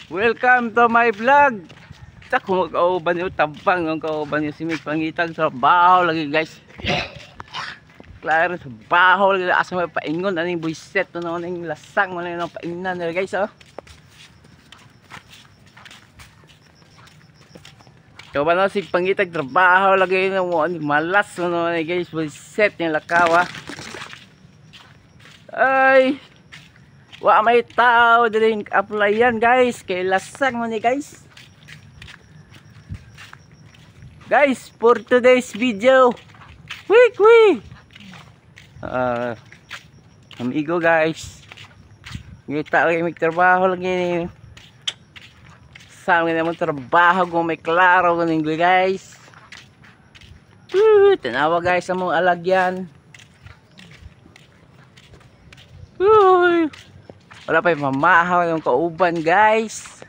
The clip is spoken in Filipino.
Welcome to my vlog. Kung mag-auban yung tabang, yung kauban yung simig pangitag sa baho lagi guys. Klaro sa baho lagi, asa may paingon, aning buiset, ano aning lasang, ano yung paingnan nila guys oh. Kauban no, sig pangitag trabaho lagi yung malas, ano guys, buiset yung lakawa. Ay, wa may tao din applyan guys, kay lasang mo ni guys. Guys, for today's video, amigo guys, ngita lagi may trabaho lagi, sa mga naman trabaho kung may klaro kuning guys. Tanawa guys sa mong alagyan. Wala pa yung mamahaw yung kauban guys.